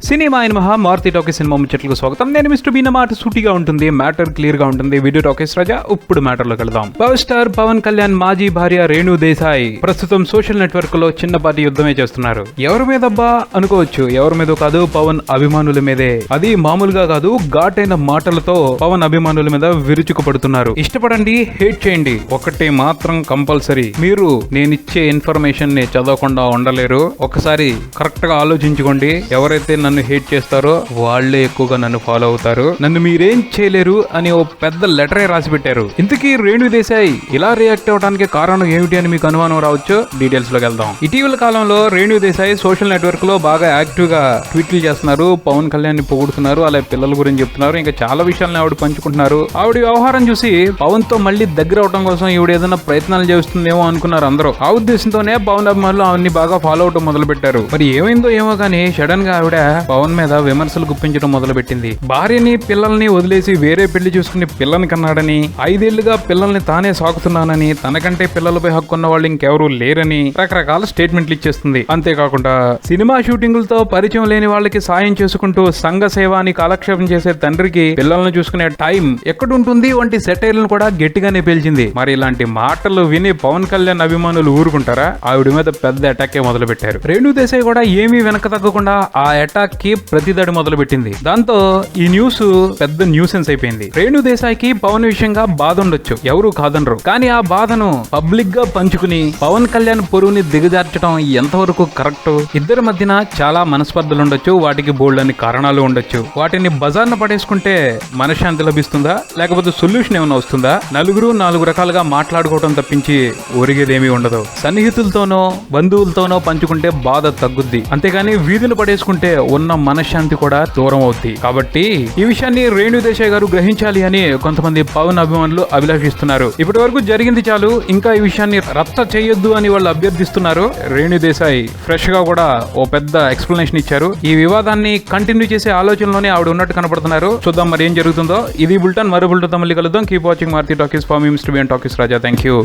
Cinema అయిన Maruti talkies cinema ముచ్చట్లకు స్వాగతం. నేను మిస్టర్ బీన్. మాట సూటిగా ఉంటుంది, మ్యాటర్ క్లియర్ గా ఉంటుంది. వీడియో టాకీస్ రాజా. ఇప్పుడు మ్యాటర్ లోకి వెళ్దాం. పవర్ స్టార్ పవన్ కళ్యాణ్ మాజీ భార్య రేణు దేశాయ్ ప్రస్తుతం సోషల్ నెట్వర్క్ లో చిన్నపాటి యుద్ధమే చేస్తున్నారు. ఎవరి మీదబ్బా అనుకోవచ్చు, ఎవరి మీద కాదు, పవన్ అభిమానుల మీదే. అది మామూలుగా కాదు, ఘాటైన మాటలతో పవన్ అభిమానుల మీద విరుచుకుపడుతున్నారు. ఇష్టపడండి, హేట్ చేయండి, ఒకటి మాత్రం కంపల్సరీ, మీరు నేనిచ్చే ఇన్ఫర్మేషన్ ని చదవకుండా ఉండలేరు. ఒకసారి కరెక్ట్ గా ఆలోచించుకోండి. ఎవరైతే నన్ను హేట్ చేస్తారో వాళ్లే ఎక్కువగా నన్ను ఫాలో అవుతారు. నన్ను మీరేం చేయలేరు అని ఓ పెద్ద లెటరే రాసి పెట్టారు. ఇంతకీ రేణు దేశాయ్ ఇలా రియాక్ట్ అవడానికి కారణం ఏమిటి అని మీకు అనుమానం రావచ్చు. డీటెయిల్స్ లోకి వెళ్దాం. ఇటీవల కాలంలో రేణు దేశాయ్ సోషల్ నెట్వర్క్ లో బాగా యాక్టివ్ గా ట్వీట్లు చేస్తున్నారు. పవన్ కళ్యాణ్ ని పొగుడుతున్నారు, అలాగే పిల్లల గురించి చెప్తున్నారు. ఇంకా చాలా విషయాలను ఆవిడ పంచుకుంటున్నారు. ఆవిడ వ్యవహారం చూసి పవన్ తో మళ్ళీ దగ్గర అవడం కోసం ఈవిడ ఏదైనా ప్రయత్నాలు చేస్తుందేమో అనుకున్నారు అందరూ. ఆ ఉద్దేశంతోనే పవన్ అభిమానులు ఆవిడ్ని బాగా ఫాలో అవడం మొదలు పెట్టారు. మరి ఏమైందో ఏమో కానీ సడన్ గా ఆవిడ పవన్ మీద విమర్శలు గుప్పించడం మొదలుపెట్టింది. భార్యని పిల్లల్ని వదిలేసి వేరే పెళ్లి చూసుకుని పిల్లని కన్నాడని, 5 ఏళ్లుగా పిల్లల్ని తానే సాకుతున్నానని, తనకంటే పిల్లలపై హక్కున్న వాళ్ళు ఇంకెవరూ లేరని రకరకాల స్టేట్మెంట్లు ఇచ్చేస్తుంది. అంతేకాకుండా సినిమా షూటింగులతో పరిచయం లేని వాళ్ళకి సాయం చేసుకుంటూ సంఘ సేవాని కాలక్షేపం చేసే తండ్రికి పిల్లల్ని చూసుకునే టైం ఎక్కడుంటుంది వంటి సెటైర్లను కూడా గట్టిగానే పేల్చింది. మరి ఇలాంటి మాటలు విని పవన్ కళ్యాణ్ అభిమానులు ఊరుకుంటారా? ఆవిడ మీద పెద్ద అటాక్ మొదలు పెట్టారు. రేణు దేశాయ్ కూడా ఏమీ వెనక తగ్గకుండా ఆ అటాక్ కి ప్రతిదాడి మొదలు పెట్టింది. దాంతో ఈ న్యూస్ పెద్ద న్యూసెన్స్ అయిపోయింది. రేణు దేశాయ్ కి పవన్ విషయంగా బాధ ఉండొచ్చు, ఎవరు కాదనరు. కానీ ఆ బాధను పబ్లిక్ గా పంచుకుని పవన్ కళ్యాణ్ పొరువుని దిగజార్చడం ఎంతవరకు కరెక్ట్? ఇద్దరి మధ్యన చాలా మనస్పర్ధలు ఉండొచ్చు, వాటికి బోల్డ్ అని కారణాలు ఉండొచ్చు. వాటిని బజార్న పడేసుకుంటే మనశ్శాంతి లభిస్తుందా, లేకపోతే సొల్యూషన్ ఏమైనా వస్తుందా? నలుగురు 4 రకాలుగా మాట్లాడుకోవడం తప్పించి ఒరిగేదేమీ ఉండదు. సన్నిహితులతోనో బంధువులతోనో పంచుకుంటే బాధ తగ్గుద్ది, అంతేగాని వీధులు పడేసుకుంటే ఉన్న మనశ్శాంతి కూడా దూరం అవుద్ది. కాబట్టి ఈ విషయాన్ని రేణు దేశాయ్ గారు గ్రహించాలి అని కొంతమంది పవన్ అభిమానులు అభిలాషిస్తున్నారు. ఇప్పటి వరకు జరిగింది చాలు, ఇంకా ఈ విషయాన్ని రచ్చ చేయొద్దు అని వాళ్ళు అభ్యర్థిస్తున్నారు. రేణు దేశాయ్ ఫ్రెష్ గా కూడా ఓ పెద్ద ఎక్స్ప్లెనేషన్ ఇచ్చారు. ఈ వివాదాన్ని కంటిన్యూ చేసే ఆలోచనలోనే ఆవిడ ఉన్నట్టు కనపడుతున్నారు. చూద్దాం మరి ఏం జరుగుతుందో. ఇది బుల్టన్, మరో బుల్టన్ మళ్ళీ కలుద్దాం. Keep watching Maruthi talkies. For మీ Mr Bean talkies Raja. Thank you.